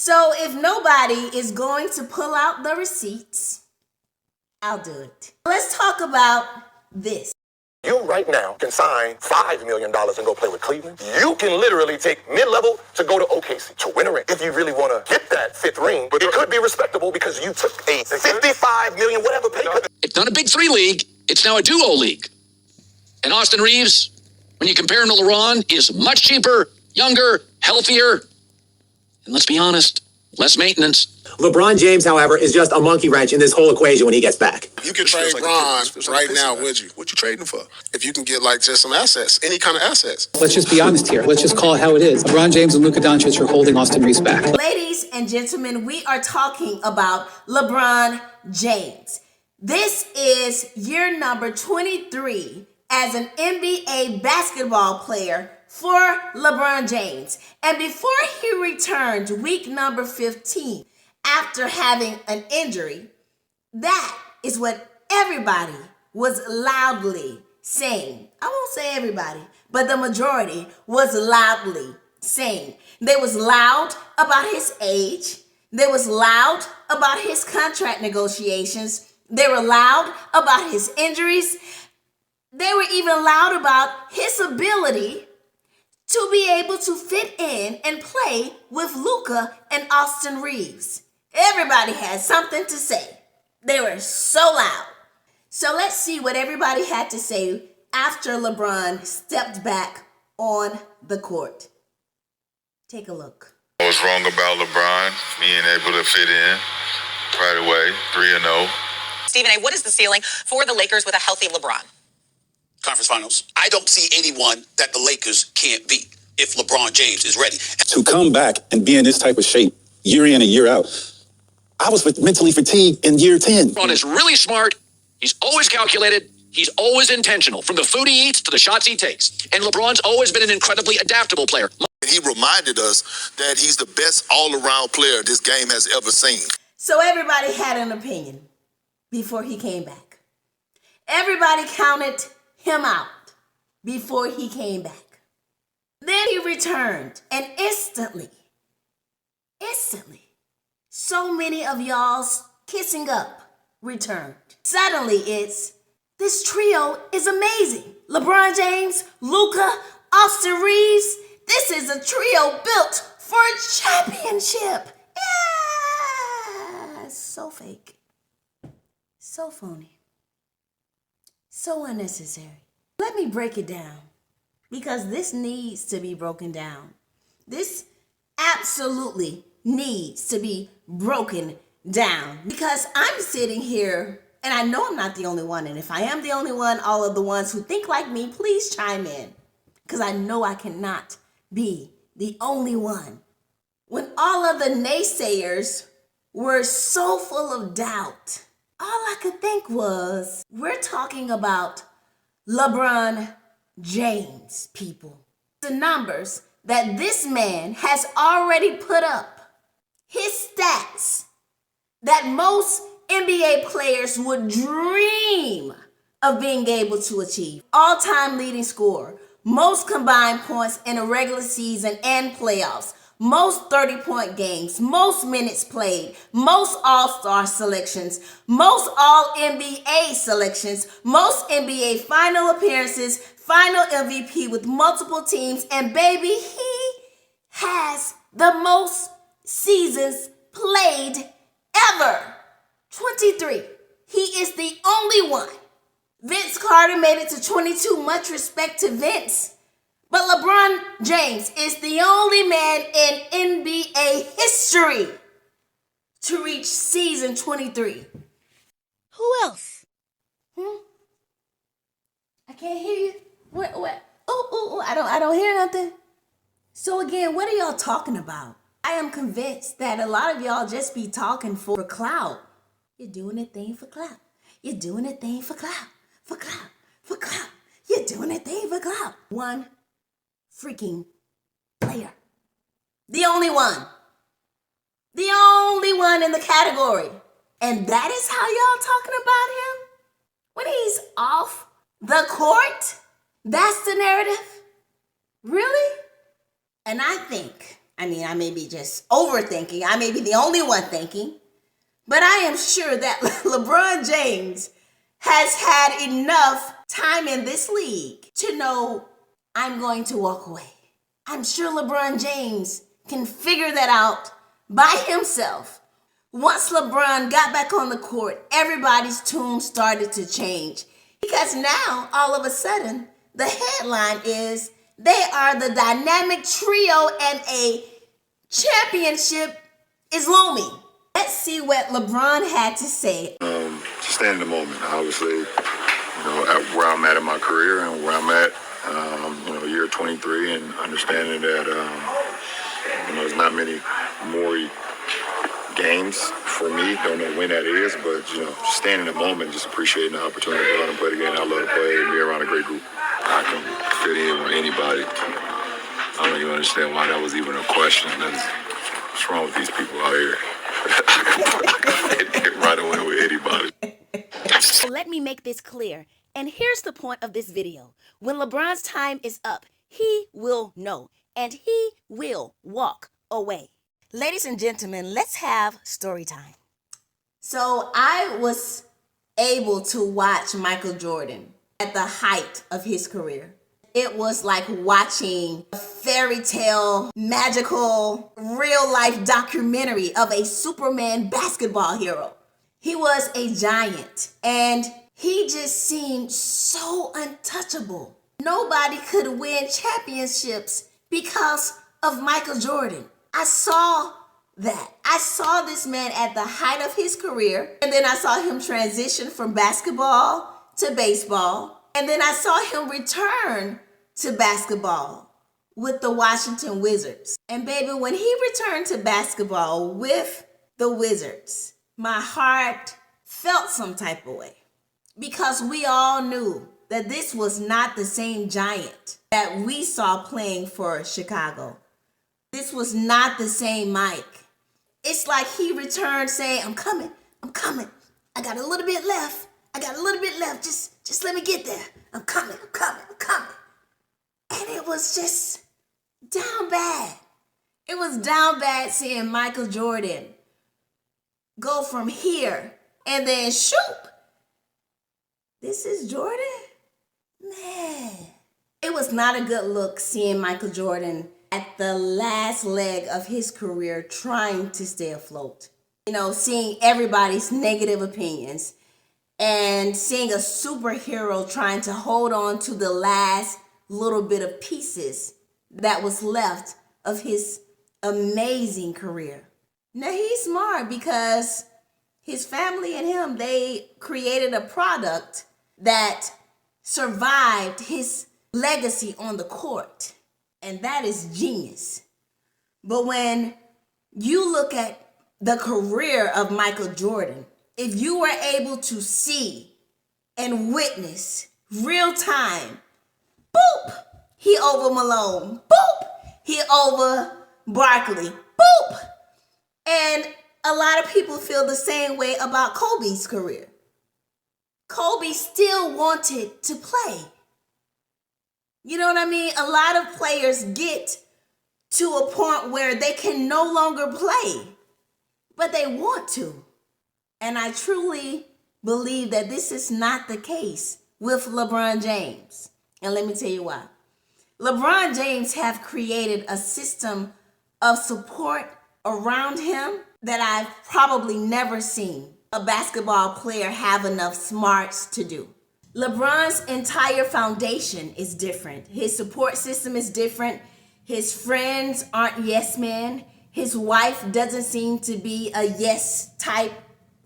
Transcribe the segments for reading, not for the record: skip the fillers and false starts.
So if nobody is going to pull out the receipts, I'll do it. Let's talk about this. You right now can sign $5 million and go play with Cleveland. You can literally take mid-level to go to OKC to win a ring. If you really want to get that fifth ring, but it could be respectable because you took a $55 million whatever pay cut. It's not a big three league. It's now a duo league. And Austin Reeves, when you compare him to LeBron, is much cheaper, younger, healthier, and let's be honest, less maintenance. LeBron James, however, is just a monkey wrench in this whole equation when he gets back. You can trade Bron right now, would you? What you trading for? If you can get like just some assets, any kind of assets. Let's just be honest here. Let's just call it how it is. LeBron James and Luka Doncic are holding Austin Reeves back. Ladies and gentlemen, we are talking about LeBron James. This is year number 23 as an NBA basketball player for LeBron James. And before he returned week number 15, after having an injury, that is what everybody was loudly saying. I won't say everybody, but the majority was loudly saying. They was loud about his age. They was loud about his contract negotiations. They were loud about his injuries. They were even loud about his ability to be able to fit in and play with Luka and Austin Reeves. Everybody had something to say. They were so loud. So let's see what everybody had to say after LeBron stepped back on the court. Take a look. I was wrong about LeBron being able to fit in right away, 3-0. Stephen A., what is the ceiling for the Lakers with a healthy LeBron? Conference Finals. I don't see anyone that the Lakers can't beat if LeBron James is ready. To come back and be in this type of shape year in and year out, I was mentally fatigued in year 10. LeBron is really smart. He's always calculated. He's always intentional, from the food he eats to the shots he takes. And LeBron's always been an incredibly adaptable player. He reminded us that he's the best all-around player this game has ever seen. So everybody had an opinion before he came back. Everybody counted him out before he came back. Then he returned, and instantly, so many of y'all's kissing up returned. Suddenly it's, this trio is amazing. LeBron James, Luka, Austin Reeves. This is a trio built for a championship. Yeah, so fake, so phony, so unnecessary. Let me break it down, because this needs to be broken down. This absolutely needs to be broken down, because I'm sitting here and I know I'm not the only one. And if I am the only one, all of the ones who think like me, please chime in, because I know I cannot be the only one. When all of the naysayers were so full of doubt, all I could think was, we're talking about LeBron James, people. The numbers that this man has already put up, his stats that most NBA players would dream of being able to achieve. All-time leading scorer, most combined points in a regular season and playoffs, most 30-point games, most minutes played, most All-Star selections, most All-NBA selections, most NBA final appearances, final MVP with multiple teams, and baby, he has the most seasons played ever. 23. He is the only one. Vince Carter made it to 22, much respect to Vince. But LeBron James is the only man in NBA history to reach season 23. Who else? I can't hear you. What? Oh, I don't hear nothing. So again, what are y'all talking about? I am convinced that a lot of y'all just be talking for clout. You're doing a thing for clout. You're doing a thing for clout. For clout. For clout. You're doing a thing for clout. One freaking player. The only one. The only one in the category. And that is how y'all talking about him? When he's off the court? That's the narrative? Really? And I think I mean, I may be just overthinking. I may be the only one thinking. But I am sure that LeBron James has had enough time in this league to know I'm going to walk away. I'm sure LeBron James can figure that out by himself. Once LeBron got back on the court, everybody's tune started to change. Because now, all of a sudden, the headline is they are the dynamic trio and a championship is looming. Let's see what LeBron had to say. Just stay in the moment, obviously, at where I'm at in my career and where I'm at, year 23, and understanding that, there's not many more games for me. Don't know when that is, but, just staying in the moment, just appreciating the opportunity to go out and play the game I love to play and be around a great group. I can fit in with anybody. I don't even understand why that was even a question. What's wrong with these people out here? I can fit in right away with anybody. So let me make this clear. And here's the point of this video. When LeBron's time is up, he will know and he will walk away. Ladies and gentlemen, let's have story time. So I was able to watch Michael Jordan at the height of his career. It was like watching a fairy tale, magical, real life documentary of a Superman basketball hero. He was a giant and he just seemed so untouchable. Nobody could win championships because of Michael Jordan. I saw that. I saw this man at the height of his career, and then I saw him transition from basketball to baseball, and then I saw him return to basketball with the Washington Wizards. And baby, when he returned to basketball with the Wizards, my heart felt some type of way because we all knew that this was not the same giant that we saw playing for Chicago. This was not the same Mike. It's like he returned saying, I'm coming. I got a little bit left. Just let me get there. I'm coming. And it was just down bad. It was down bad seeing Michael Jordan go from here and then shoot. This is Jordan? Man. It was not a good look seeing Michael Jordan at the last leg of his career trying to stay afloat. Seeing everybody's negative opinions and seeing a superhero trying to hold on to the last little bit of pieces that was left of his amazing career. Now he's smart because his family and him, they created a product that survived his legacy on the court. And that is genius. But when you look at the career of Michael Jordan, if you were able to see and witness real time, boop, he over Malone, boop, he over Barkley, boop. And a lot of people feel the same way about Kobe's career. Kobe still wanted to play. You know what I mean? A lot of players get to a point where they can no longer play, but they want to. And I truly believe that this is not the case with LeBron James. And let me tell you why. LeBron James have created a system of support around him that I've probably never seen a basketball player have enough smarts to do. LeBron's entire foundation is different. His support system is different. His friends aren't yes men. His wife doesn't seem to be a yes type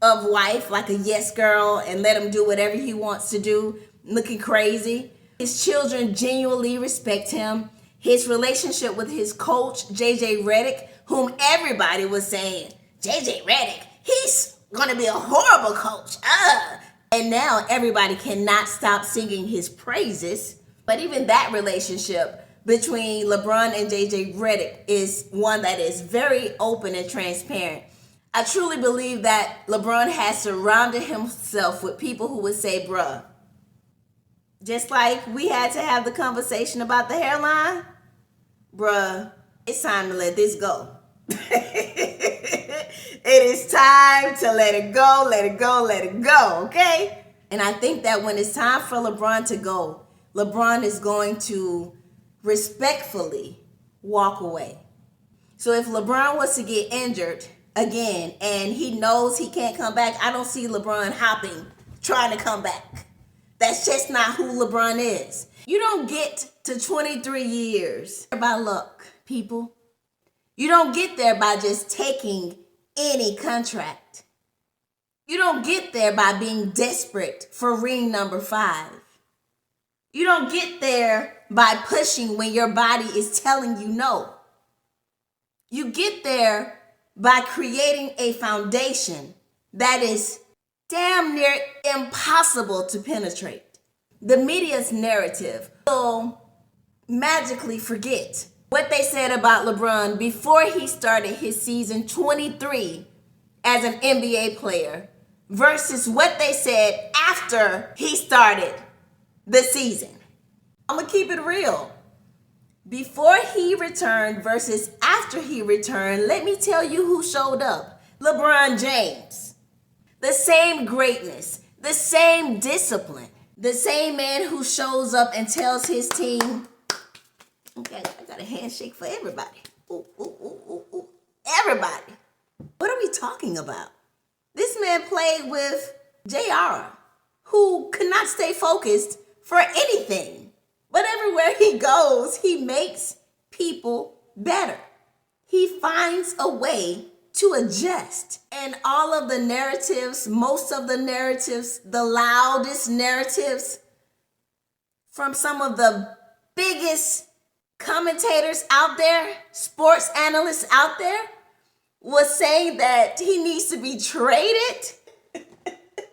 of wife, like a yes girl, and let him do whatever he wants to do, looking crazy. His children genuinely respect him. His relationship with his coach, JJ Redick, whom everybody was saying, JJ Redick, he's gonna be a horrible coach. And now everybody cannot stop singing his praises. But even that relationship between LeBron and JJ Redick is one that is very open and transparent. I truly believe that LeBron has surrounded himself with people who would say, bruh, just like we had to have the conversation about the hairline, bruh, It's time to let this go. It is time to let it go, let it go, let it go, okay? And I think that when it's time for LeBron to go, LeBron is going to respectfully walk away. So if LeBron was to get injured again and he knows he can't come back, I don't see LeBron hopping, trying to come back. That's just not who LeBron is. You don't get to 23 years by luck, people. You don't get there by just taking any contract. You don't get there by being desperate for ring number 5. You don't get there by pushing when your body is telling you no. You get there by creating a foundation that is damn near impossible to penetrate. The media's narrative will magically forget what they said about LeBron before he started his season 23 as an NBA player versus what they said after he started the season. I'm gonna keep it real. Before he returned versus after he returned, let me tell you who showed up. LeBron James. The same greatness, the same discipline, the same man who shows up and tells his team, okay, I got a handshake for everybody. Ooh, ooh, ooh, ooh, ooh. Everybody. What are we talking about? This man played with JR, who could not stay focused for anything. But everywhere he goes, he makes people better. He finds a way to adjust. And all of the narratives, most of the narratives, the loudest narratives from some of the biggest commentators out there, sports analysts out there, was saying that he needs to be traded.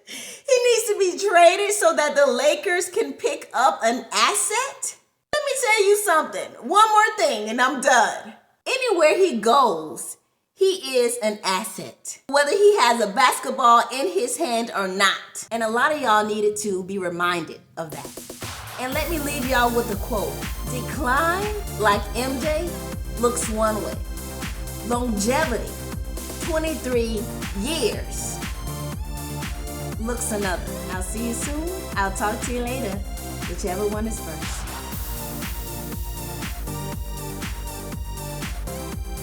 He needs to be traded so that the Lakers can pick up an asset. Let me tell you something. One more thing and I'm done. Anywhere he goes, he is an asset. Whether he has a basketball in his hand or not. And a lot of y'all needed to be reminded of that. And let me leave y'all with a quote. Decline, like MJ, looks one way. Longevity, 23 years. Looks another. I'll see you soon. I'll talk to you later. Whichever one is first.